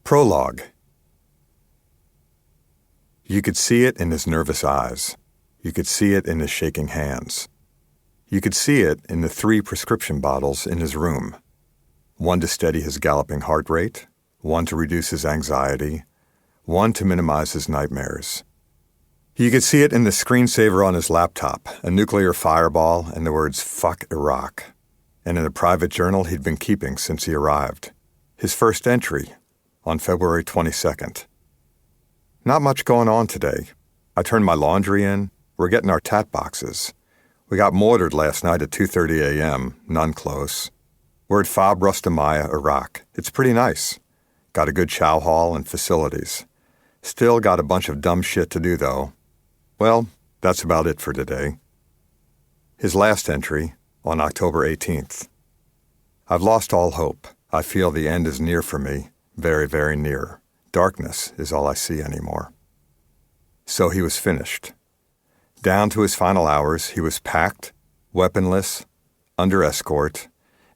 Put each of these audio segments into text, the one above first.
Prologue. You could see it in his nervous eyes. You could see it in his shaking hands. You could see it in the 3 prescription bottles in his room. One to steady his galloping heart rate, one to reduce his anxiety, one to minimize his nightmares. You could see it in the screensaver on his laptop, a nuclear fireball and the words, "Fuck Iraq," and in a private journal he'd been keeping since he arrived. His first entry, on February 22nd. Not much going on today. I turned my laundry in. We're getting our tat boxes. We got mortared last night at 2:30 a.m., none close. We're at Fob Rustamaya, Iraq. It's pretty nice. Got a good chow hall and facilities. Still got a bunch of dumb shit to do, though. Well, that's about it for today. His last entry, on October 18th. I've lost all hope. I feel the end is near for me. Very, very near. Darkness is all I see anymore. So he was finished. Down to his final hours, he was packed, weaponless, under escort,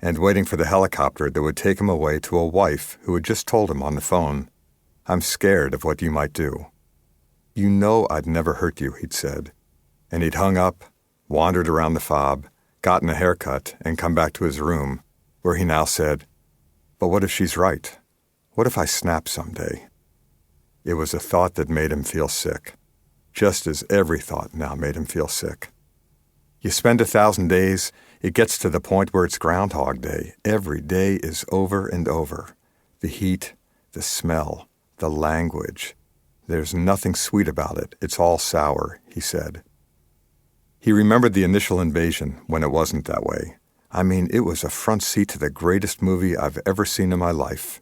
and waiting for the helicopter that would take him away to a wife who had just told him on the phone, "I'm scared of what you might do." "You know I'd never hurt you," he'd said. And he'd hung up, wandered around the fob, gotten a haircut, and come back to his room, where he now said, "But what if she's right? What if I snap someday?" It was a thought that made him feel sick, just as every thought now made him feel sick. You spend 1,000 days, it gets to the point where it's Groundhog Day. Every day is over and over. The heat, the smell, the language. There's nothing sweet about it. It's all sour, he said. He remembered the initial invasion when it wasn't that way. I mean, it was a front seat to the greatest movie I've ever seen in my life.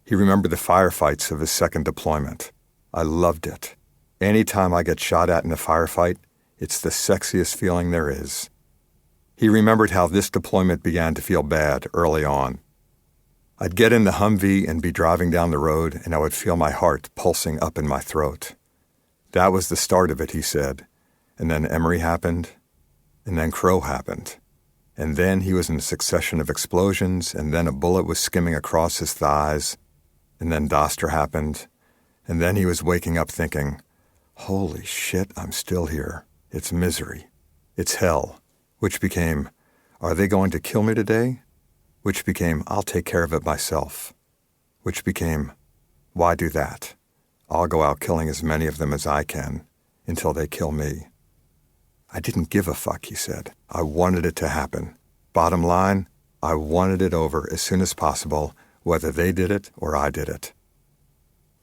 He remembered the firefights of his second deployment. I loved it. Any time I get shot at in a firefight, it's the sexiest feeling there is. He remembered how this deployment began to feel bad early on. I'd get in the Humvee and be driving down the road, and I would feel my heart pulsing up in my throat. That was the start of it, he said. And then Emory happened, and then Crow happened. And then he was in a succession of explosions, and then a bullet was skimming across his thighs, and then Doster happened, and then he was waking up thinking, "Holy shit, I'm still here. It's misery. It's hell," which became, "Are they going to kill me today?" Which became, "I'll take care of it myself," which became, "Why do that? I'll go out killing as many of them as I can until they kill me." I didn't give a fuck, he said. I wanted it to happen. Bottom line, I wanted it over as soon as possible, whether they did it or I did it.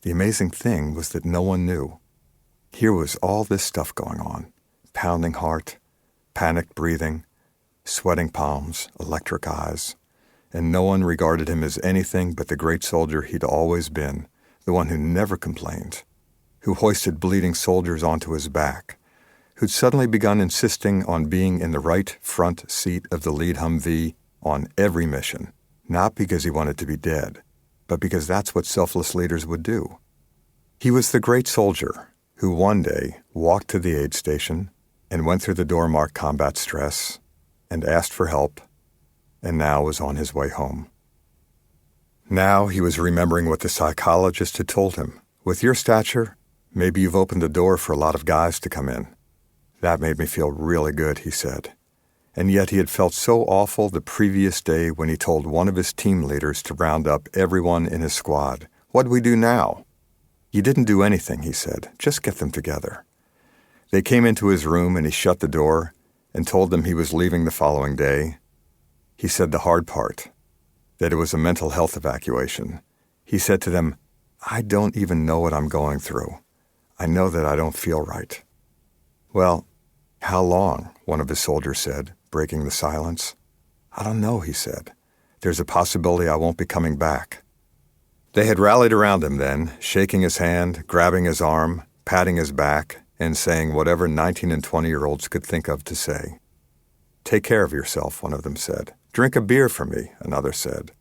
The amazing thing was that no one knew. Here was all this stuff going on. Pounding heart, panicked breathing, sweating palms, electric eyes. And no one regarded him as anything but the great soldier he'd always been, the one who never complained, who hoisted bleeding soldiers onto his back, who'd suddenly begun insisting on being in the right front seat of the lead Humvee on every mission, not because he wanted to be dead, but because that's what selfless leaders would do. He was the great soldier who one day walked to the aid station and went through the door marked combat stress and asked for help, and now was on his way home. Now he was remembering what the psychologist had told him. With your stature, maybe you've opened the door for a lot of guys to come in. That made me feel really good, he said. And yet he had felt so awful the previous day when he told one of his team leaders to round up everyone in his squad. "What do we do now?" "You didn't do anything," he said. "Just get them together." They came into his room and he shut the door and told them he was leaving the following day. He said the hard part, that it was a mental health evacuation. He said to them, "I don't even know what I'm going through. I know that I don't feel right." "Well, how long?" one of his soldiers said, breaking the silence. "I don't know," he said. "There's a possibility I won't be coming back." They had rallied around him then, shaking his hand, grabbing his arm, patting his back, and saying whatever 19 and 20-year-olds could think of to say. "Take care of yourself," one of them said. "Drink a beer for me," another said.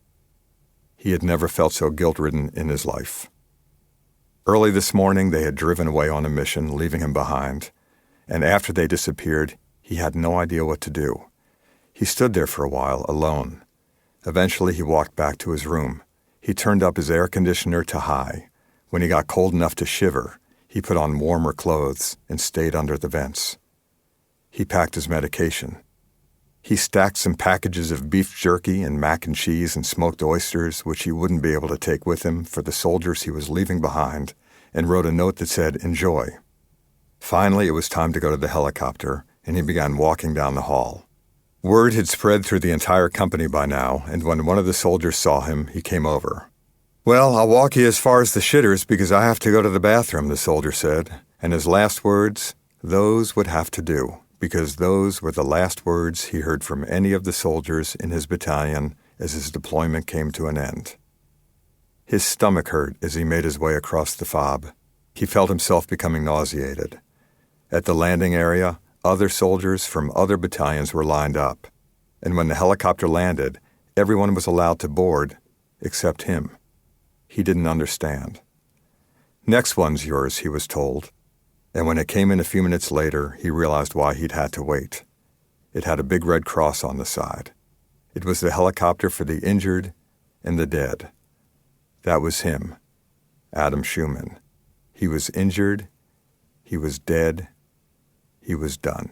He had never felt so guilt-ridden in his life. Early this morning, they had driven away on a mission, leaving him behind, and after they disappeared, he had no idea what to do. He stood there for a while, alone. Eventually, he walked back to his room. He turned up his air conditioner to high. When he got cold enough to shiver, he put on warmer clothes and stayed under the vents. He packed his medication. He stacked some packages of beef jerky and mac and cheese and smoked oysters, which he wouldn't be able to take with him, for the soldiers he was leaving behind, and wrote a note that said, "Enjoy." Finally, it was time to go to the helicopter, and he began walking down the hall. Word had spread through the entire company by now, and when one of the soldiers saw him, he came over. "Well, I'll walk you as far as the shitters because I have to go to the bathroom," the soldier said, and his last words, "Those would have to do," because those were the last words he heard from any of the soldiers in his battalion as his deployment came to an end. His stomach hurt as he made his way across the fob. He felt himself becoming nauseated. At the landing area, other soldiers from other battalions were lined up, and when the helicopter landed, everyone was allowed to board except him. He didn't understand. "Next one's yours," he was told, and when it came in a few minutes later, he realized why he'd had to wait. It had a big red cross on the side. It was the helicopter for the injured and the dead. That was him, Adam Schumann. He was injured, he was dead, he was done.